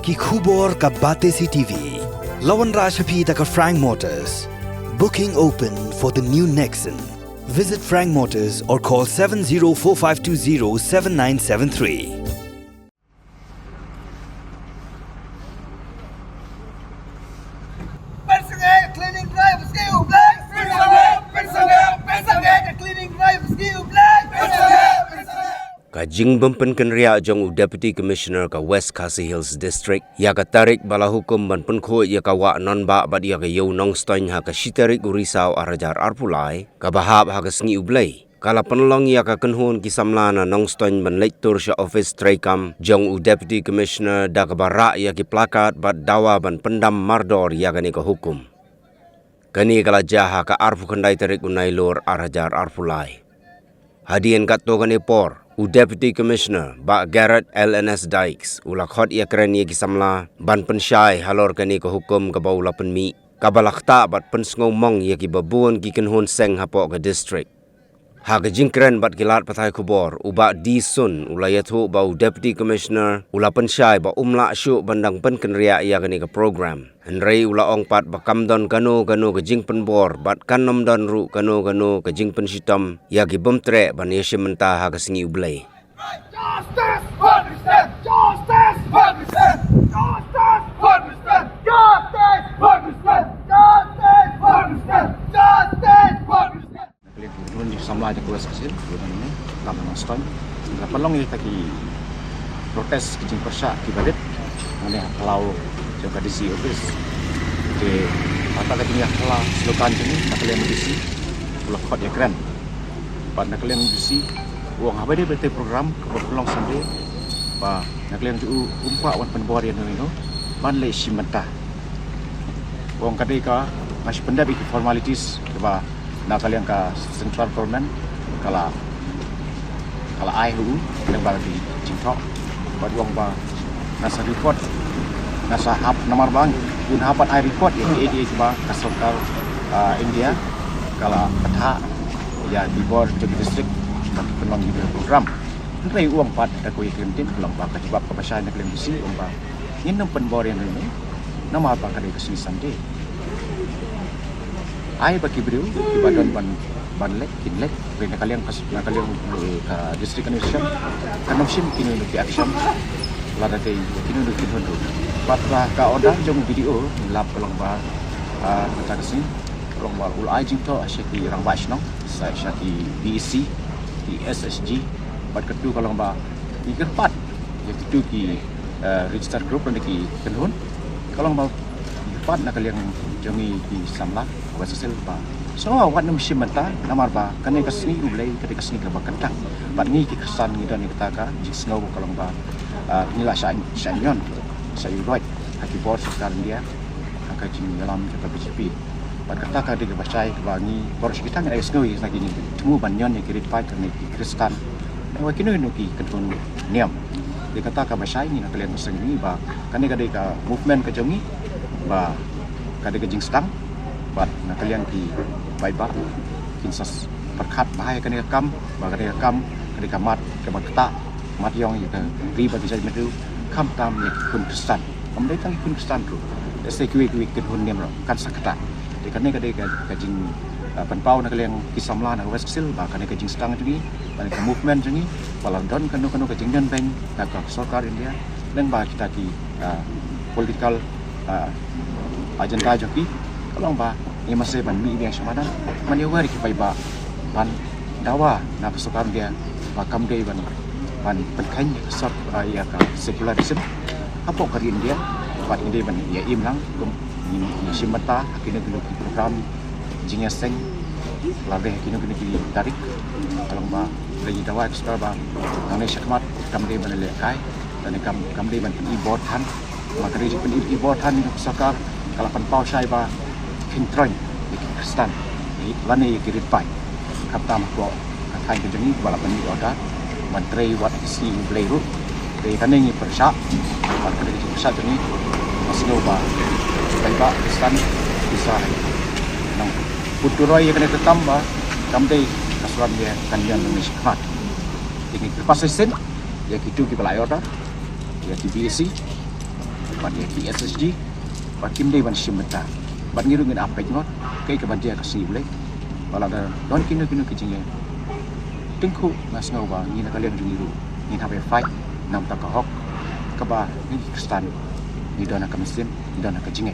ki khubor ka bate CTV. Lawan Rashapi taka Frank Motors. Booking open for the new Nexon. Visit Frank Motors or call 7045207973. Cleaning drive skill black. Cleaning drive skill black. Kajing bempen kenria jong Deputy Commissioner ka West Khasi Hills District ya ka tarik bala hukum ban penkho ya ka wa non ba bad ya ka yo nong stoin ha ka shitarik urisau arajar arpulai ka bahab ha ka sngi ublai kala penlong ya ka kenhun ki samlana nong stoin ban lektur sha office traikam jong Deputy Commissioner da ka bara ya ki plakat bad dawa ban pendam mardor ya ka ni ka hukum kani kala jaha ka arfu kandai tarik unai lor arajar arpulai hadien kat to kani por Deputy Commissioner Ba Garrett LNS Dykes ula khot ia keren ye kisamla ban pensyai halor kani ko hukum ka baula penmi ka balakta bat pensngau mong ye ki babun ki kenhun seng hapo ka district ha ka jingkren bat kilat pathai khubor uba di sun ula yathu ba Deputy Commissioner ula pensyai ba umla syu bandang pen kenria ia kani ka program henrei ula ong pat ba kamdon kanu ka jing penbor bat kanom don ru kanu ka jing pensitam ya ki bomtre ban ye shimenta ha ka singi ublai Justice for Mr. Justice for Mr. Justice for Mr. Justice for Mr. Justice for Mr. Justice for Mr. Kemudian samla aja kuas kecil, kemudian ini tambah nonstop. Pelong ini taki protes kecing persa kibadet, mana kalau juga di si office. Jadi apa katanya kalau selokan ini nak kalian bisi, kalau kot ya keren. Pada kalian bisi, uang apa dia berarti program pelong sampai, bah nak kalian tu umpak wan penbor yang itu, ban le simenta. Uang kadai masih pendap ikut formalities, bah nak kalian ke central government kalau ai hu yang bagi cinta buat uang ba nasa report nasa hap nomor bang pun hapat ai report yang di ba kasokal India kalau petha ya di bor jadi district bagi penolong di program nanti uang pat ada koi kentin penolong ba kejebab kebasyaan nak kalian bisi uang ba ini penbor yang ini nama apa kadai kesini sande ai bagi beliau di badan banlek kinlek benda kalian distrik Indonesia kan option kini untuk action lada tei kini untuk hindu patlah ka order jong video lap kolong ba kata kesini kolong ba ul ai jing to asyaki rang ba shnong sai syaki BEC di SSG bat ketu kolong ba di kerpat ya ketu ki register group ki kenhun kolong ba kerpat nak kalian jongi di samla wasel ba so wat nam shimata namar ba kane kasni ublai kate kasni ka bakantang bat ni ki kesan ni dan kita ka jisno kalong ba nila shanyon sai right haki bor sekarang dia ka jing dalam ka BJP bat kata ka de bacai ka bangi bor kita ngai sno is lagi ni temu banyon ni kirit fight ni kristan wa kinu ni ki ketun niam de kata ka bacai ni nak kalian seng ni ba kane ka de ka movement ka jongi ba ka de ka jing stang bat nak kalian ki baiba kinsas perkat bahaya kani kam bagani kam kani kamat kebat mat yong ya ri ba bisa medu kam tam ni kun kristan am dai tang kun kristan ru se kui ket hun nem kan sakata de kani ka jing penpau nak kalian kisamla nak west sil ba kani ka jing stang tu ni kani ka movement tu ni balang don kanu ka jing dan bank ka sarkar India dan ba kita ki political agenda joki kalau ba ni masih ban mi yang semadan maniwari ki ba ban dawa na kesukaan dia makam dia ban penkan sort ya ka secularism apa kari India bat India ban ya imlang ni simata akhirnya dulu program jingnya seng labe akhirnya kini tarik kalau ba dari dawa ekspor ba nang syakmat kam dia ban lekai dan kam dia ban e-board han maka dia pen e-board han sakar kalau penpau syai ba kintroin di Kristan ni lani kirit pai kaptam ko katai ke jengi bala pani order menteri wat si bleiru de kanengi persya pat kali persya jengi masno ba ba Kristan bisa nang puturoi kena tetamba kamdei kasuan dia kandian Indonesia mat ini pasisen ya gitu ki bala order ya di BEC ban dia SSG ban kim dei ban shimta ban ngiru ngin apek ngot kai ka ban dia ka si boleh bala da don kinu kijing tingku nas ngau ba ni na kalian ngiru ni habe fight nam ta ka hok ka ba ni kristan ni dona ka muslim ni dona ka jinge